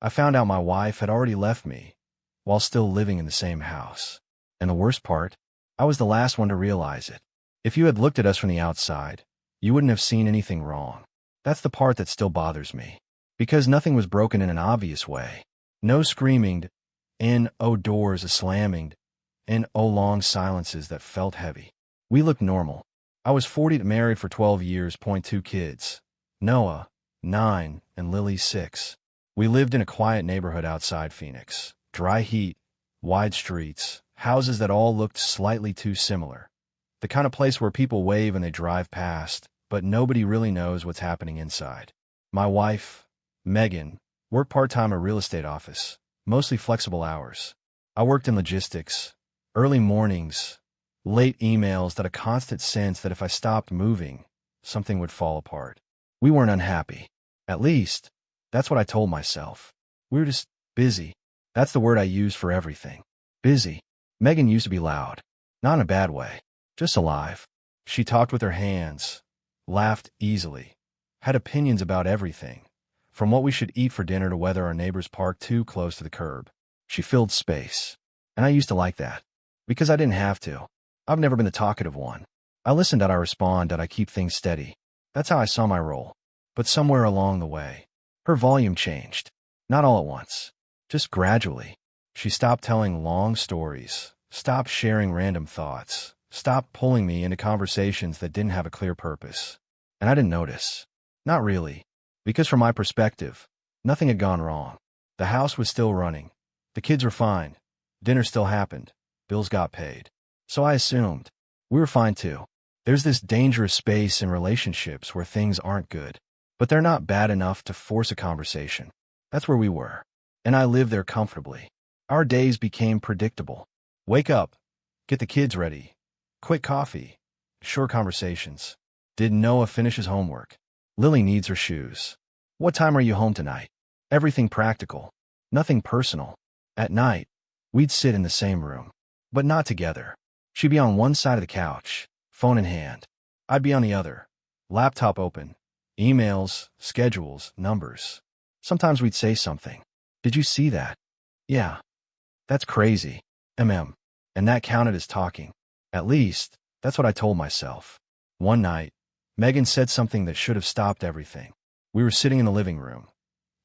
I found out my wife had already left me while still living in the same house. And the worst part, I was the last one to realize it. If you had looked at us from the outside, you wouldn't have seen anything wrong. That's the part that still bothers me. Because nothing was broken in an obvious way. No screaming, no doors slamming, no long silences that felt heavy. We looked normal. I was 40, married for 12 years, 2 kids. Noah, 9, and Lily, 6. We lived in a quiet neighborhood outside Phoenix. Dry heat, wide streets, houses that all looked slightly too similar. The kind of place where people wave and they drive past, but nobody really knows what's happening inside. My wife, Megan, worked part-time at a real estate office, mostly flexible hours. I worked in logistics, early mornings, late emails, that a constant sense that if I stopped moving, something would fall apart. We weren't unhappy. At least, that's what I told myself. We were just busy. That's the word I use for everything. Busy. Megan used to be loud. Not in a bad way. Just alive. She talked with her hands, laughed easily, had opinions about everything, from what we should eat for dinner to whether our neighbors parked too close to the curb. She filled space. And I used to like that. Because I didn't have to. I've never been the talkative one. I listen, I respond, I keep things steady. That's how I saw my role. But somewhere along the way, her volume changed. Not all at once. Just gradually. She stopped telling long stories, stopped sharing random thoughts, stopped pulling me into conversations that didn't have a clear purpose. And I didn't notice. Not really. Because from my perspective, nothing had gone wrong. The house was still running. The kids were fine. Dinner still happened. Bills got paid. So I assumed we were fine too. There's this dangerous space in relationships where things aren't good, but they're not bad enough to force a conversation. That's where we were. And I lived there comfortably. Our days became predictable. Wake up, get the kids ready, quick coffee, short conversations. Did Noah finish his homework? Lily needs her shoes. What time are you home tonight? Everything practical. Nothing personal. At night, we'd sit in the same room, but not together. She'd be on one side of the couch, phone in hand. I'd be on the other, laptop open, emails, schedules, numbers. Sometimes we'd say something. Did you see that? Yeah. That's crazy. And that counted as talking. At least, that's what I told myself. One night, Megan said something that should have stopped everything. We were sitting in the living room.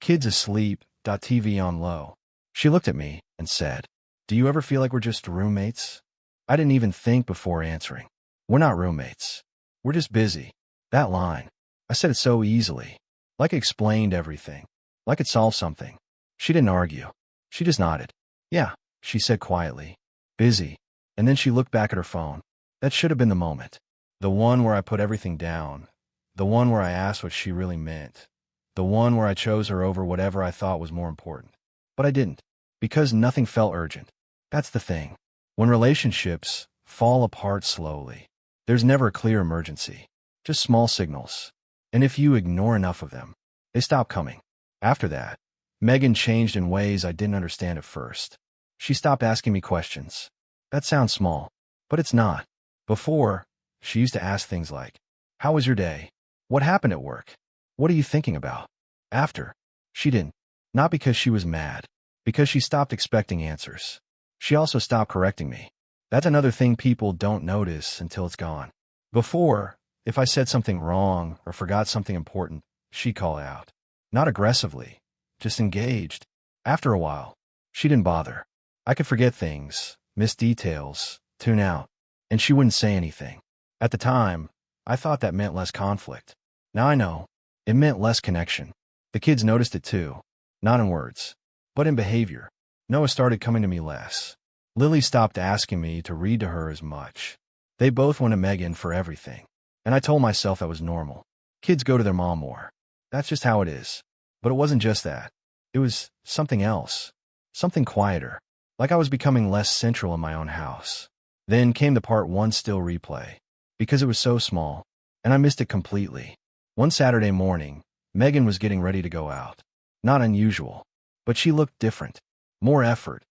Kids asleep, TV on low. She looked at me and said, "Do you ever feel like we're just roommates?" I didn't even think before answering. We're not roommates. We're just busy. That line. I said it so easily. Like it explained everything. Like it solved something. She didn't argue. She just nodded. Yeah, she said quietly. Busy. And then she looked back at her phone. That should have been the moment. The one where I put everything down. The one where I asked what she really meant. The one where I chose her over whatever I thought was more important. But I didn't. Because nothing felt urgent. That's the thing. When relationships fall apart slowly, there's never a clear emergency. Just small signals. And if you ignore enough of them, they stop coming. After that, Megan changed in ways I didn't understand at first. She stopped asking me questions. That sounds small, but it's not. Before, she used to ask things like, "How was your day? What happened at work? What are you thinking about?" After, she didn't. Not because she was mad, because she stopped expecting answers. She also stopped correcting me. That's another thing people don't notice until it's gone. Before, if I said something wrong or forgot something important, she'd call out. Not aggressively, just engaged. After a while, she didn't bother. I could forget things, miss details, tune out, and she wouldn't say anything. At the time, I thought that meant less conflict. Now I know, it meant less connection. The kids noticed it too, not in words, but in behavior. Noah started coming to me less. Lily stopped asking me to read to her as much. They both went to Megan for everything. And I told myself that was normal. Kids go to their mom more. That's just how it is. But it wasn't just that. It was something else. Something quieter. Like I was becoming less central in my own house. Then came the part one still replay. Because it was so small. And I missed it completely. One Saturday morning, Megan was getting ready to go out. Not unusual. But she looked different. More effort.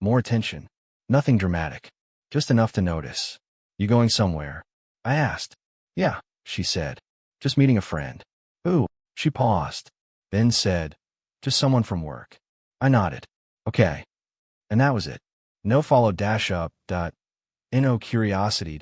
More attention. Nothing dramatic. Just enough to notice. "You going somewhere?" I asked. "Yeah," she said. "Just meeting a friend." "Ooh." She paused. Then said, Just someone from work. I nodded. Okay. And that was it. No follow dash up, dot, no curiosity,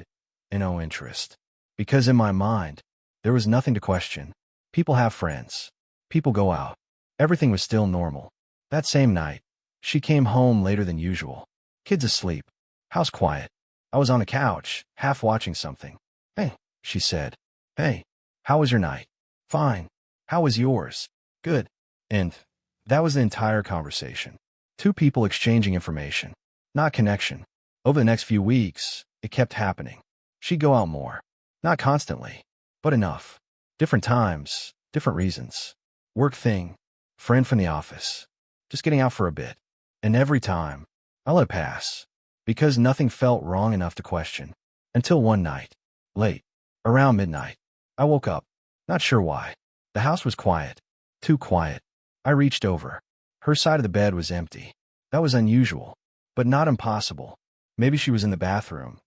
no interest. Because in my mind, there was nothing to question. People have friends. People go out. Everything was still normal. That same night, she came home later than usual. Kids asleep. House quiet. I was on the couch, half watching something. Hey, she said. Hey, how was your night? Fine. How was yours? Good. And that was the entire conversation. Two people exchanging information, not connection. Over the next few weeks, it kept happening. She'd go out more. Not constantly, but enough. Different times, different reasons. Work thing, friend from the office. Just getting out for a bit. And every time, I let it pass. Because nothing felt wrong enough to question. Until one night, late, around midnight, I woke up. Not sure why. The house was quiet. Too quiet. I reached over. Her side of the bed was empty. That was unusual, but not impossible. Maybe she was in the bathroom.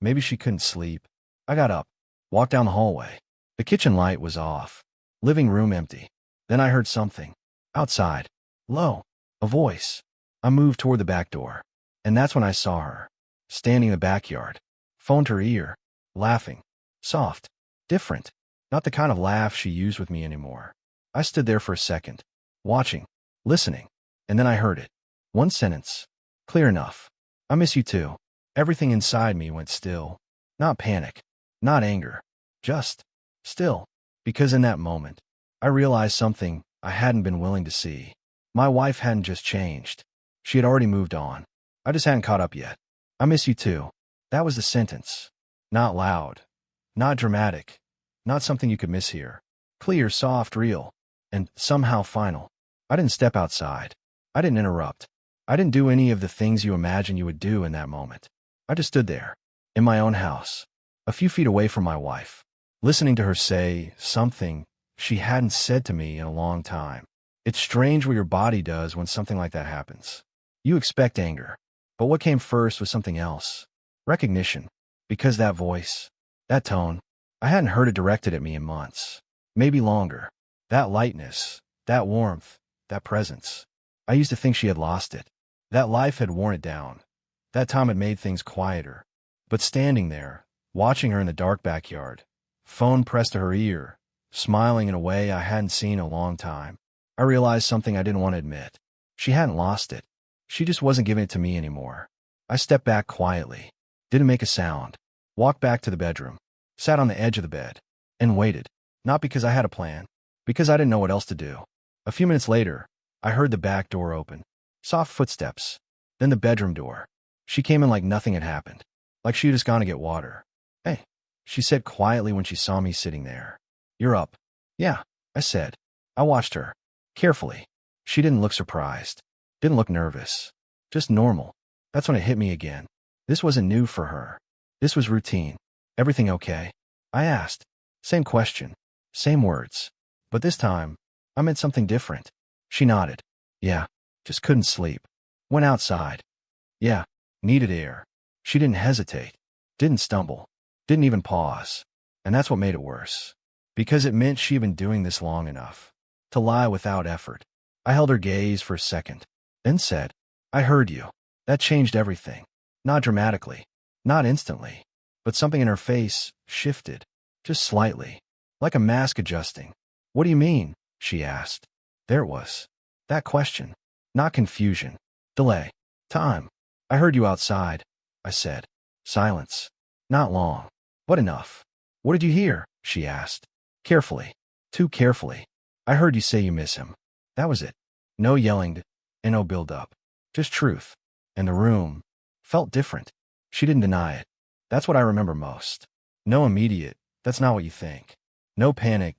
Maybe she couldn't sleep. I got up, walked down the hallway. The kitchen light was off. Living room empty. Then I heard something. Outside. Low. A voice. I moved toward the back door. And that's when I saw her. Standing in the backyard. Phone to her ear. Laughing. Soft. Different. Not the kind of laugh she used with me anymore. I stood there for a second. Watching. Listening. And then I heard it. One sentence. Clear enough. I miss you too. Everything inside me went still. Not panic. Not anger. Just still. Because in that moment, I realized something I hadn't been willing to see. My wife hadn't just changed. She had already moved on. I just hadn't caught up yet. I miss you too. That was the sentence. Not loud. Not dramatic. Not something you could mishear. Clear, soft, real. And somehow final. I didn't step outside. I didn't interrupt. I didn't do any of the things you imagine you would do in that moment. I just stood there. In my own house. A few feet away from my wife. Listening to her say something she hadn't said to me in a long time. It's strange what your body does when something like that happens. You expect anger. But what came first was something else. Recognition. Because that voice, that tone, I hadn't heard it directed at me in months. Maybe longer. That lightness, that warmth, that presence. I used to think she had lost it. That life had worn it down. That time had made things quieter. But standing there, watching her in the dark backyard, phone pressed to her ear, smiling in a way I hadn't seen in a long time, I realized something I didn't want to admit. She hadn't lost it. She just wasn't giving it to me anymore. I stepped back quietly. Didn't make a sound. Walked back to the bedroom. Sat on the edge of the bed. And waited. Not because I had a plan. Because I didn't know what else to do. A few minutes later, I heard the back door open. Soft footsteps. Then the bedroom door. She came in like nothing had happened. Like she had just gone to get water. Hey, she said quietly when she saw me sitting there. You're up. Yeah, I said. I watched her. Carefully. She didn't look surprised. Didn't look nervous. Just normal. That's when it hit me again. This wasn't new for her. This was routine. Everything okay? I asked. Same question. Same words. But this time, I meant something different. She nodded. Yeah. Just couldn't sleep. Went outside. Yeah. Needed air. She didn't hesitate. Didn't stumble. Didn't even pause. And that's what made it worse. Because it meant she'd been doing this long enough. To lie without effort. I held her gaze for a second. Then said, I heard you. That changed everything. Not dramatically. Not instantly. But something in her face shifted. Just slightly. Like a mask adjusting. What do you mean? She asked. There it was. That question. Not confusion. Delay. Time. I heard you outside. I said. Silence. Not long. But enough. What did you hear? She asked. Carefully. Too carefully. I heard you say you miss him. That was it. No yelling and no build-up. Just truth. And the room felt different. She didn't deny it. That's what I remember most. No immediate, that's not what you think. No panic,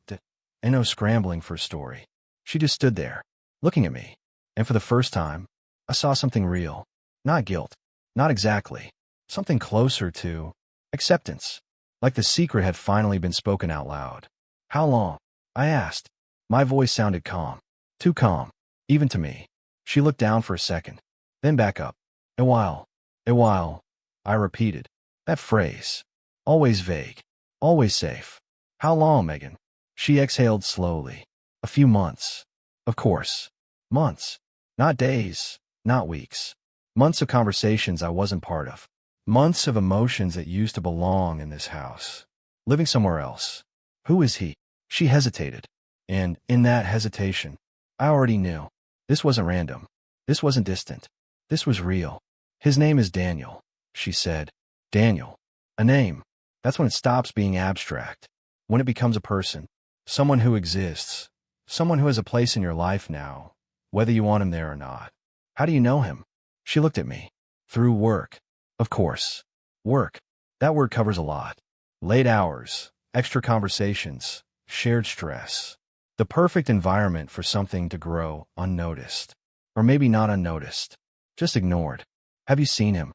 and no scrambling for a story. She just stood there, looking at me. And for the first time, I saw something real. Not guilt. Not exactly. Something closer to acceptance. Like the secret had finally been spoken out loud. How long? I asked. My voice sounded calm. Too calm. Even to me. She looked down for a second. Then back up. A while. A while. I repeated. That phrase. Always vague. Always safe. How long, Megan? She exhaled slowly. A few months. Of course. Months. Not days. Not weeks. Months of conversations I wasn't part of. Months of emotions that used to belong in this house. Living somewhere else. Who is he? She hesitated. And, in that hesitation, I already knew. This wasn't random. This wasn't distant. This was real. His name is Daniel, she said. Daniel. A name. That's when it stops being abstract. When it becomes a person. Someone who exists. Someone who has a place in your life now, whether you want him there or not. How do you know him? She looked at me. Through work. Of course. Work. That word covers a lot. Late hours, extra conversations, shared stress. The perfect environment for something to grow unnoticed. Or maybe not unnoticed. Just ignored. Have you seen him?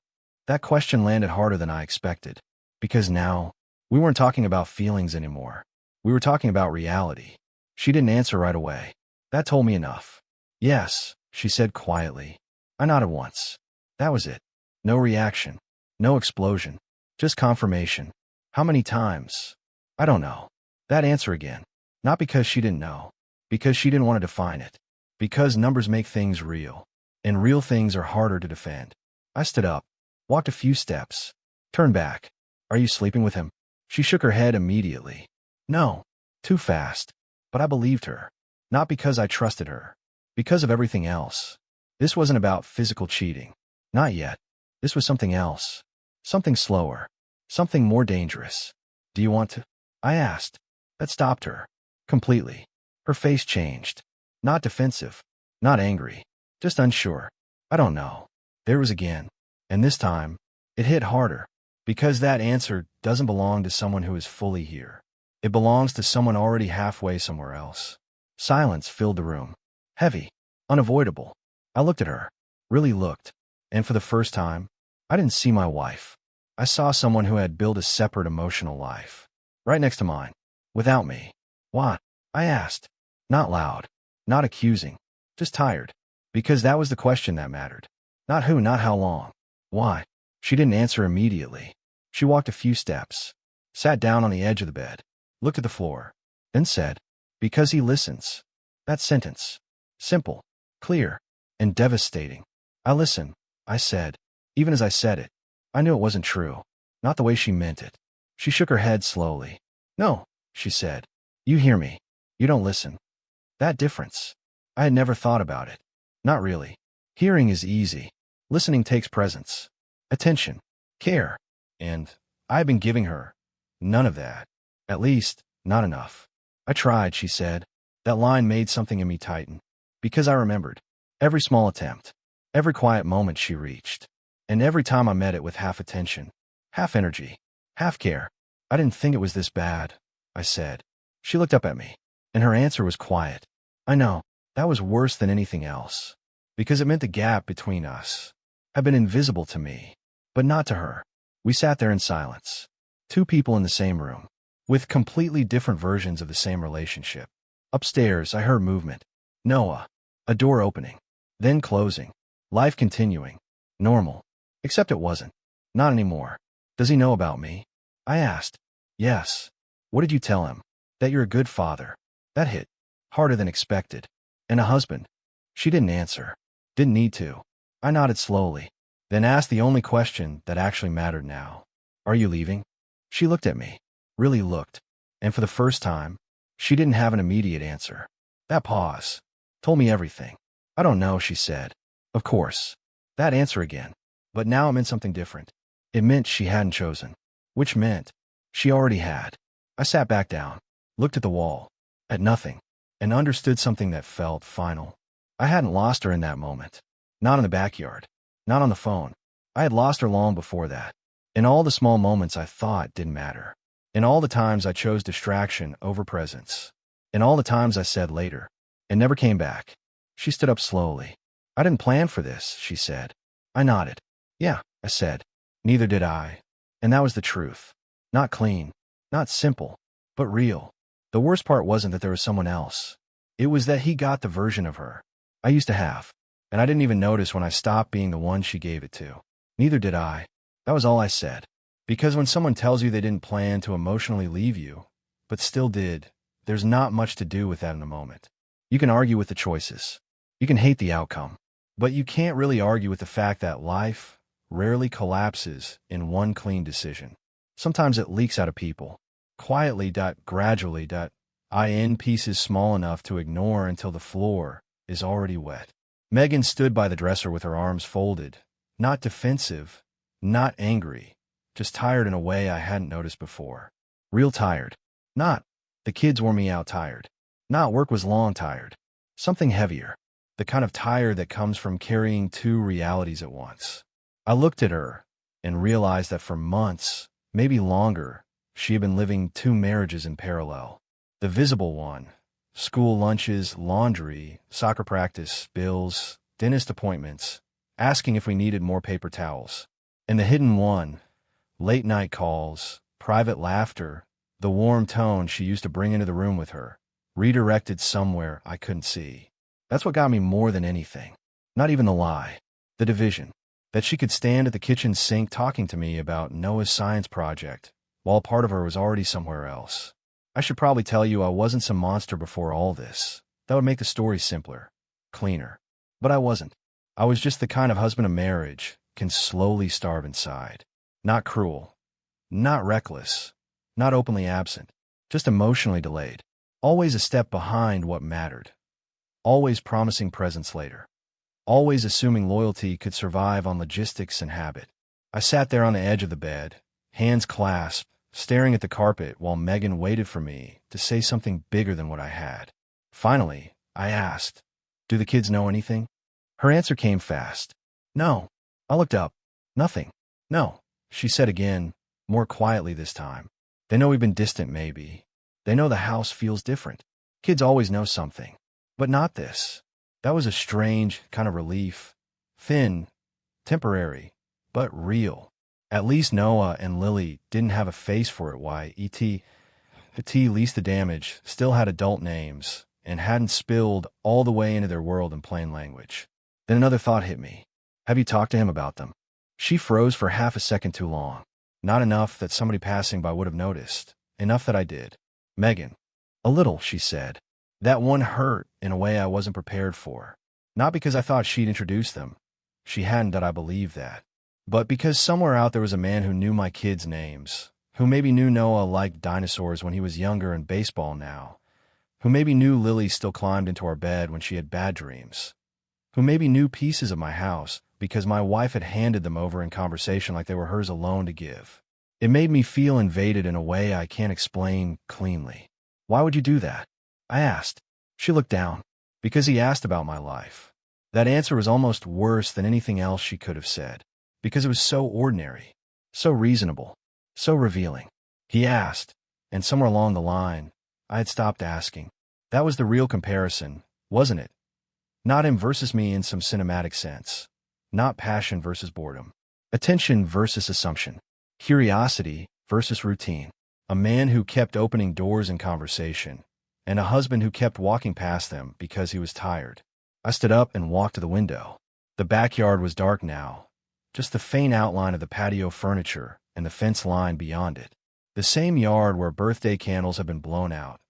That question landed harder than I expected. Because now, we weren't talking about feelings anymore. We were talking about reality. She didn't answer right away. That told me enough. Yes, she said quietly. I nodded once. That was it. No reaction. No explosion. Just confirmation. How many times? I don't know. That answer again. Not because she didn't know. Because she didn't want to define it. Because numbers make things real. And real things are harder to defend. I stood up. Walked a few steps. Turned back. Are you sleeping with him? She shook her head immediately. No. Too fast. But I believed her. Not because I trusted her. Because of everything else. This wasn't about physical cheating. Not yet. This was something else. Something slower. Something more dangerous. Do you want to? I asked. That stopped her. Completely. Her face changed. Not defensive. Not angry. Just unsure. I don't know. There it was again. And this time, it hit harder. Because that answer doesn't belong to someone who is fully here. It belongs to someone already halfway somewhere else. Silence filled the room. Heavy. Unavoidable. I looked at her. Really looked. And for the first time, I didn't see my wife. I saw someone who had built a separate emotional life. Right next to mine. Without me. What? I asked. Not loud. Not accusing. Just tired. Because that was the question that mattered. Not who, not how long. Why? She didn't answer immediately. She walked a few steps. Sat down on the edge of the bed. Looked at the floor. Then said, because he listens. That sentence. Simple. Clear. And devastating. I listen, I said. Even as I said it, I knew it wasn't true. Not the way she meant it. She shook her head slowly. No, she said. You hear me. You don't listen. That difference. I had never thought about it. Not really. Hearing is easy. Listening takes presence. Attention. Care. And I had been giving her none of that. At least, not enough. I tried, she said. That line made something in me tighten. Because I remembered. Every small attempt. Every quiet moment she reached. And every time I met it with half attention. Half energy. Half care. I didn't think it was this bad, I said. She looked up at me. And her answer was quiet. I know. That was worse than anything else. Because it meant the gap between us had been invisible to me. But not to her. We sat there in silence. Two people in the same room. With completely different versions of the same relationship. Upstairs, I heard movement. Noah. A door opening. Then closing. Life continuing. Normal. Except it wasn't. Not anymore. Does he know about me? I asked. Yes. What did you tell him? That you're a good father. That hit. Harder than expected. And a husband. She didn't answer. Didn't need to. I nodded slowly. Then asked the only question that actually mattered now. Are you leaving? She looked at me. Really looked. And for the first time, she didn't have an immediate answer. That pause told me everything. I don't know, she said. Of course. That answer again. But now it meant something different. It meant she hadn't chosen. Which meant she already had. I sat back down. Looked at the wall. At nothing. And understood something that felt final. I hadn't lost her in that moment. Not in the backyard. Not on the phone. I had lost her long before that. In all the small moments I thought didn't matter. In all the times I chose distraction over presence. In all the times I said later. And never came back. She stood up slowly. I didn't plan for this, she said. I nodded. Yeah, I said. Neither did I. And that was the truth. Not clean. Not simple. But real. The worst part wasn't that there was someone else. It was that he got the version of her I used to have. And I didn't even notice when I stopped being the one she gave it to. Neither did I. That was all I said. Because when someone tells you they didn't plan to emotionally leave you, but still did, there's not much to do with that in a moment. You can argue with the choices. You can hate the outcome, but you can't really argue with the fact that life rarely collapses in one clean decision. Sometimes it leaks out of people, quietly, gradually, in pieces small enough to ignore until the floor is already wet. Megan stood by the dresser with her arms folded, not defensive, not angry, just tired in a way I hadn't noticed before. Real tired. Not, the kids wore me out tired. Not work was long tired. Something heavier. The kind of tired that comes from carrying two realities at once. I looked at her and realized that for months, maybe longer, she had been living two marriages in parallel. The visible one, school lunches, laundry, soccer practice, bills, dentist appointments, asking if we needed more paper towels. And the hidden one, late-night calls, private laughter, the warm tone she used to bring into the room with her, redirected somewhere I couldn't see. That's what got me more than anything. Not even the lie. The division. That she could stand at the kitchen sink talking to me about Noah's science project, while part of her was already somewhere else. I should probably tell you I wasn't some monster before all this. That would make the story simpler, cleaner. But I wasn't. I was just the kind of husband a marriage can slowly starve inside. Not cruel. Not reckless. Not openly absent. Just emotionally delayed. Always a step behind what mattered. Always promising presence later. Always assuming loyalty could survive on logistics and habit. I sat there on the edge of the bed, hands clasped, staring at the carpet while Megan waited for me to say something bigger than what I had. Finally, I asked, "Do the kids know anything?" Her answer came fast. "No." I looked up. "Nothing." "No," she said again, more quietly this time. "They know we've been distant, maybe. They know the house feels different. Kids always know something. But not this." That was a strange kind of relief. Thin, temporary, but real. At least Noah and Lily didn't have a face for it. Why, at least the damage, still had adult names, and hadn't spilled all the way into their world in plain language. Then another thought hit me. "Have you talked to him about them?" She froze for half a second too long. Not enough that somebody passing by would have noticed. Enough that I did. "Megan." "A little," she said. That one hurt in a way I wasn't prepared for. Not because I thought she'd introduced them. She hadn't, that I believed that. But because somewhere out there was a man who knew my kids' names, who maybe knew Noah liked dinosaurs when he was younger and baseball now, who maybe knew Lily still climbed into our bed when she had bad dreams, who maybe knew pieces of my house because my wife had handed them over in conversation like they were hers alone to give. It made me feel invaded in a way I can't explain cleanly. "Why would you do that?" I asked. She looked down. "Because he asked about my life." That answer was almost worse than anything else she could have said. Because it was so ordinary, so reasonable, so revealing. He asked, and somewhere along the line, I had stopped asking. That was the real comparison, wasn't it? Not him versus me in some cinematic sense. Not passion versus boredom. Attention versus assumption. Curiosity versus routine. A man who kept opening doors in conversation, and a husband who kept walking past them because he was tired. I stood up and walked to the window. The backyard was dark now, just the faint outline of the patio furniture and the fence line beyond it. The same yard where birthday candles had been blown out,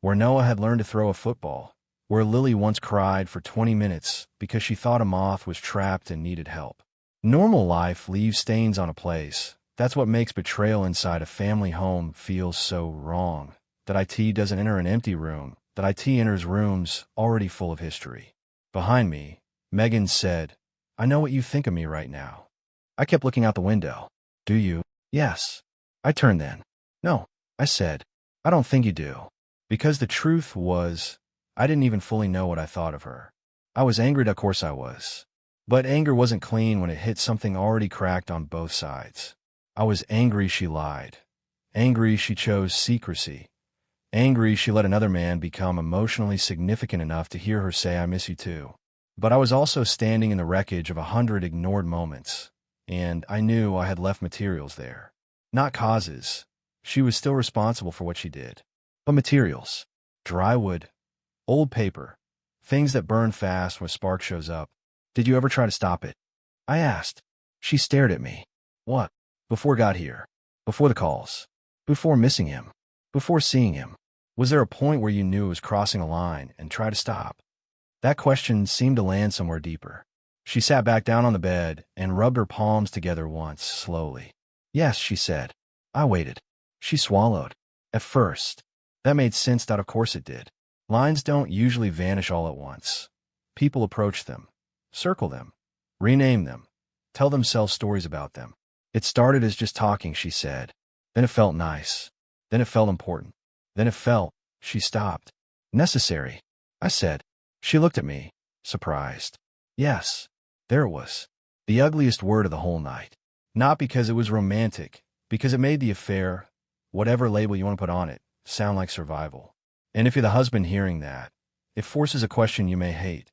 where Noah had learned to throw a football, where Lily once cried for 20 minutes because she thought a moth was trapped and needed help. Normal life leaves stains on a place. That's what makes betrayal inside a family home feel so wrong. That IT doesn't enter an empty room, that IT enters rooms already full of history. Behind me, Megan said, "I know what you think of me right now." I kept looking out the window. "Do you?" "Yes." I turned then. "No," I said. "I don't think you do." Because the truth was, I didn't even fully know what I thought of her. I was angry, of course I was. But anger wasn't clean when it hit something already cracked on both sides. I was angry she lied. Angry she chose secrecy. Angry she let another man become emotionally significant enough to hear her say, "I miss you too." But I was also standing in the wreckage of 100 ignored moments, and I knew I had left materials there. Not causes. She was still responsible for what she did. But materials. Dry wood. Old paper. Things that burn fast when a spark shows up. "Did you ever try to stop it?" I asked. She stared at me. "What?" "Before got here. Before the calls. Before missing him. Before seeing him. Was there a point where you knew it was crossing a line and tried to stop?" That question seemed to land somewhere deeper. She sat back down on the bed and rubbed her palms together once, slowly. Yes, she said. I waited. She swallowed. At first. That made sense that of course it did. Lines don't usually vanish all at once. People approach them, circle them, rename them, tell themselves stories about them. It started as just talking, she said. Then it felt nice. Then it felt important. Then it felt, she stopped, necessary. I said. She looked at me, surprised. Yes. There it was. The ugliest word of the whole night. Not because it was romantic, because it made the affair, whatever label you want to put on it, sound like survival. And if you're the husband hearing that, it forces a question you may hate.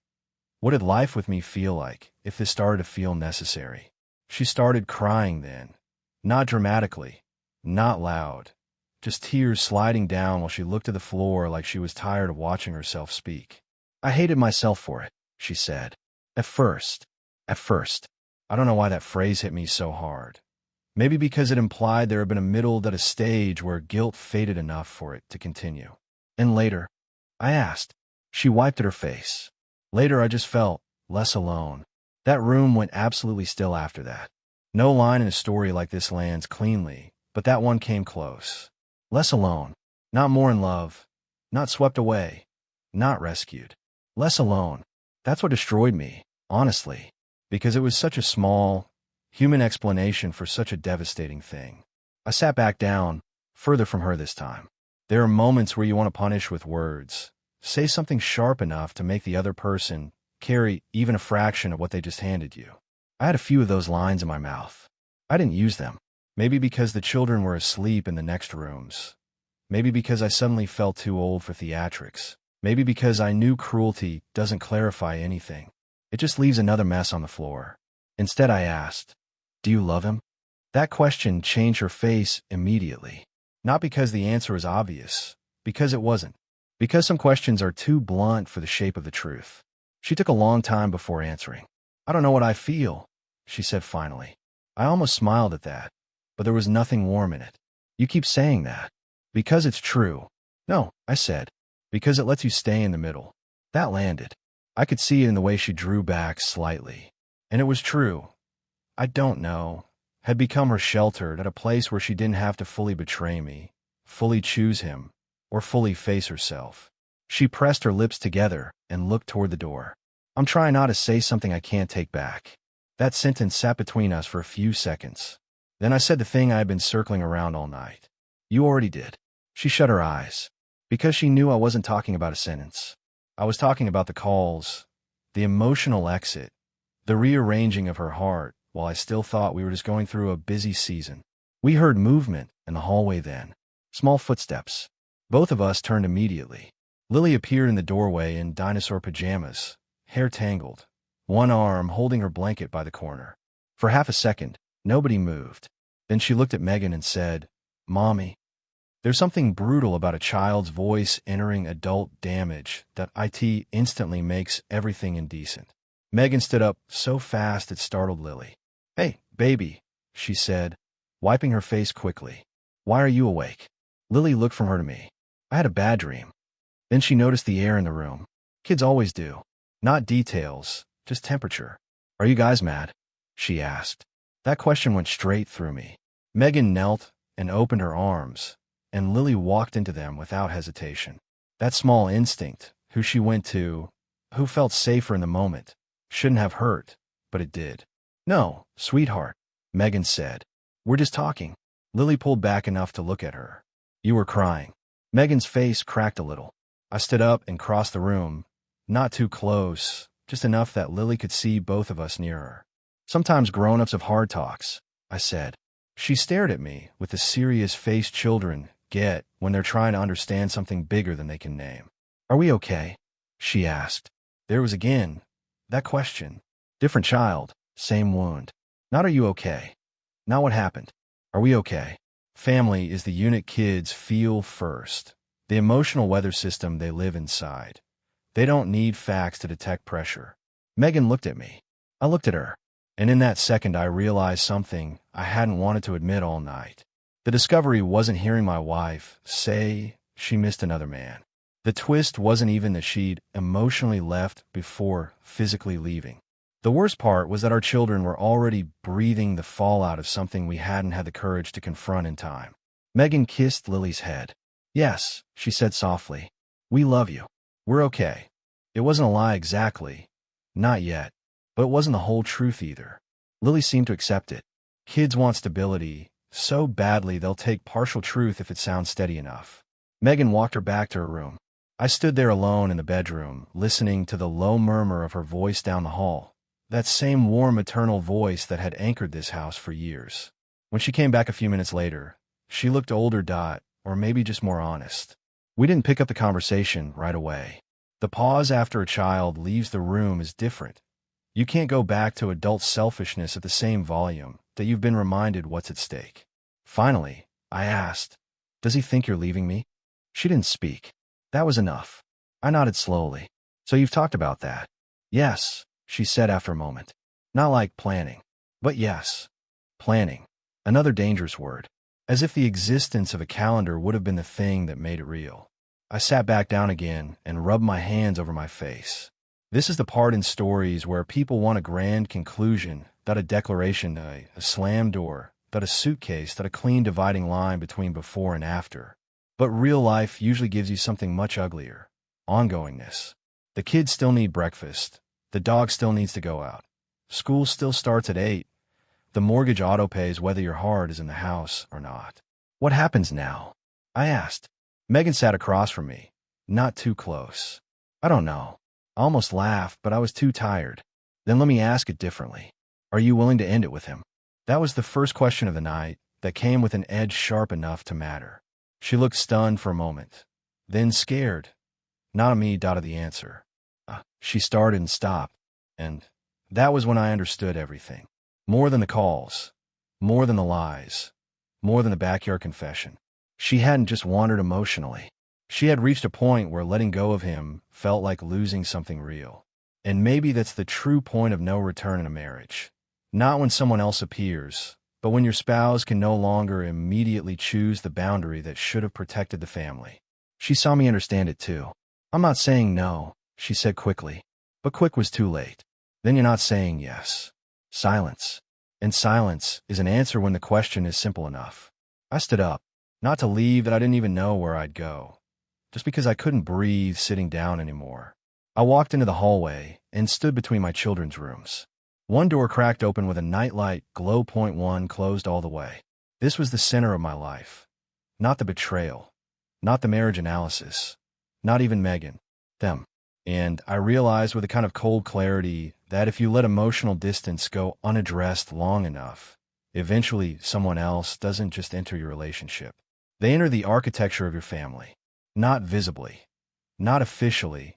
What did life with me feel like if this started to feel necessary? She started crying then. Not dramatically, not loud, just tears sliding down while she looked at the floor like she was tired of watching herself speak. I hated myself for it, she said. At first. I don't know why that phrase hit me so hard. Maybe because it implied there had been a middle that a stage where guilt faded enough for it to continue. And later, I asked. She wiped at her face. Later I just felt less alone. That room went absolutely still after that. No line in a story like this lands cleanly, but that one came close. Less alone. Not more in love. Not swept away. Not rescued. Less alone. That's what destroyed me, honestly, because it was such a small, human explanation for such a devastating thing. I sat back down, further from her this time. There are moments where you want to punish with words. Say something sharp enough to make the other person carry even a fraction of what they just handed you. I had a few of those lines in my mouth. I didn't use them. Maybe because the children were asleep in the next rooms. Maybe because I suddenly felt too old for theatrics. Maybe because I knew cruelty doesn't clarify anything. It just leaves another mess on the floor. Instead, I asked, "Do you love him?" That question changed her face immediately. Not because the answer is obvious, because it wasn't. Because some questions are too blunt for the shape of the truth. She took a long time before answering. "I don't know what I feel," she said finally. I almost smiled at that, but there was nothing warm in it. "You keep saying that." "Because it's true." "No," I said. "Because it lets you stay in the middle." That landed. I could see it in the way she drew back slightly. And it was true. I don't know. Had become her shelter at a place where she didn't have to fully betray me, fully choose him, or fully face herself. She pressed her lips together and looked toward the door. "I'm trying not to say something I can't take back." That sentence sat between us for a few seconds. Then I said the thing I had been circling around all night. "You already did." She shut her eyes. Because she knew I wasn't talking about a sentence. I was talking about the calls, the emotional exit, the rearranging of her heart, while I still thought we were just going through a busy season. We heard movement in the hallway then. Small footsteps. Both of us turned immediately. Lily appeared in the doorway in dinosaur pajamas, hair tangled, one arm holding her blanket by the corner. For half a second, nobody moved. Then she looked at Megan and said, "Mommy." There's something brutal about a child's voice entering adult damage that it instantly makes everything indecent. Megan stood up so fast it startled Lily. "Hey, baby," she said, wiping her face quickly. "Why are you awake?" Lily looked from her to me. "I had a bad dream." Then she noticed the air in the room. Kids always do. Not details, just temperature. "Are you guys mad?" she asked. That question went straight through me. Megan knelt and opened her arms, and Lily walked into them without hesitation. That small instinct, who she went to, who felt safer in the moment, shouldn't have hurt, but it did. "No, sweetheart," Megan said. "We're just talking." Lily pulled back enough to look at her. "You were crying." Megan's face cracked a little. I stood up and crossed the room, not too close, just enough that Lily could see both of us near her. "Sometimes grown-ups have hard talks," I said. She stared at me with the serious face children get when they're trying to understand something bigger than they can name. "Are we okay?" she asked. There was again that question. Different child, same wound. Not "are you okay?" Not "what happened?" Are we okay? Family is the unit kids feel first, the emotional weather system they live inside. They don't need facts to detect pressure. Megan looked at me. I looked at her. And in that second I realized something I hadn't wanted to admit all night. The discovery wasn't hearing my wife say she missed another man. The twist wasn't even that she'd emotionally left before physically leaving. The worst part was that our children were already breathing the fallout of something we hadn't had the courage to confront in time. Megan kissed Lily's head. "Yes," she said softly. "We love you. We're okay." It wasn't a lie exactly. Not yet. But it wasn't the whole truth either. Lily seemed to accept it. Kids want stability so badly they'll take partial truth if it sounds steady enough. Megan walked her back to her room. I stood there alone in the bedroom, listening to the low murmur of her voice down the hall. That same warm maternal voice that had anchored this house for years. When she came back a few minutes later, she looked older, or maybe just more honest. We didn't pick up the conversation right away. The pause after a child leaves the room is different. You can't go back to adult selfishness at the same volume that you've been reminded what's at stake. Finally, I asked, "Does he think you're leaving me?" She didn't speak. That was enough. I nodded slowly. "So you've talked about that?" "Yes," she said after a moment. "Not like planning. But yes. Planning. Another dangerous word. As if the existence of a calendar would have been the thing that made it real." I sat back down again and rubbed my hands over my face. This is the part in stories where people want a grand conclusion, that a declaration, a slam door, that a suitcase, that a clean dividing line between before and after. But real life usually gives you something much uglier. Ongoingness. The kids still need breakfast. The dog still needs to go out. School still starts at 8. The mortgage auto pays whether your heart is in the house or not. "What happens now?" I asked. Megan sat across from me, not too close. "I don't know." I almost laughed, but I was too tired. "Then let me ask it differently. Are you willing to end it with him?" That was the first question of the night that came with an edge sharp enough to matter. She looked stunned for a moment, then scared. Not me dotted the answer. She started and stopped, and that was when I understood everything. More than the calls, more than the lies, more than the backyard confession. She hadn't just wandered emotionally. She had reached a point where letting go of him felt like losing something real. And maybe that's the true point of no return in a marriage. Not when someone else appears, but when your spouse can no longer immediately choose the boundary that should have protected the family. She saw me understand it too. "I'm not saying no," she said quickly. But quick was too late. "Then you're not saying yes." Silence. And silence is an answer when the question is simple enough. I stood up. Not to leave, that I didn't even know where I'd go. Just because I couldn't breathe sitting down anymore. I walked into the hallway and stood between my children's rooms. One door cracked open with a nightlight glow. Point one closed all the way. This was the center of my life. Not the betrayal. Not the marriage analysis. Not even Megan. Them. And I realized with a kind of cold clarity that if you let emotional distance go unaddressed long enough, eventually someone else doesn't just enter your relationship. They enter the architecture of your family. Not visibly. Not officially.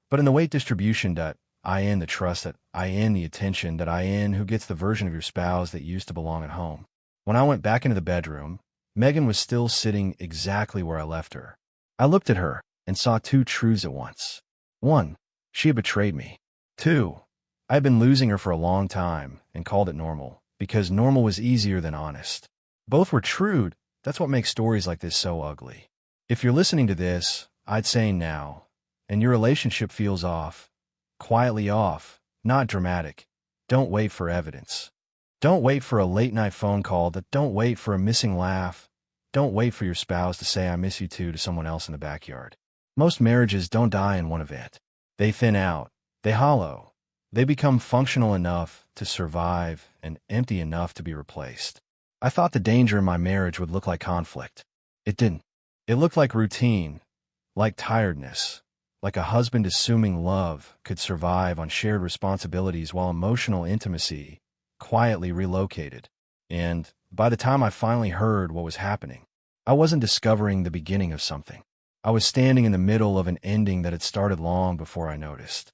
But in the weight distribution that in the trust that in the attention that in who gets the version of your spouse that used to belong at home. When I went back into the bedroom, Megan was still sitting exactly where I left her. I looked at her and saw two truths at once. 1, she had betrayed me. 2, I had been losing her for a long time and called it normal, because normal was easier than honest. Both were true. That's what makes stories like this so ugly. If you're listening to this, I'd say now, and your relationship feels off, quietly off, not dramatic, don't wait for evidence. Don't wait for a late-night phone call. Don't wait for a missing laugh. Don't wait for your spouse to say "I miss you too" to someone else in the backyard. Most marriages don't die in one event. They thin out. They hollow. They become functional enough to survive and empty enough to be replaced. I thought the danger in my marriage would look like conflict. It didn't. It looked like routine, like tiredness, like a husband assuming love could survive on shared responsibilities while emotional intimacy quietly relocated. And by the time I finally heard what was happening, I wasn't discovering the beginning of something. I was standing in the middle of an ending that had started long before I noticed.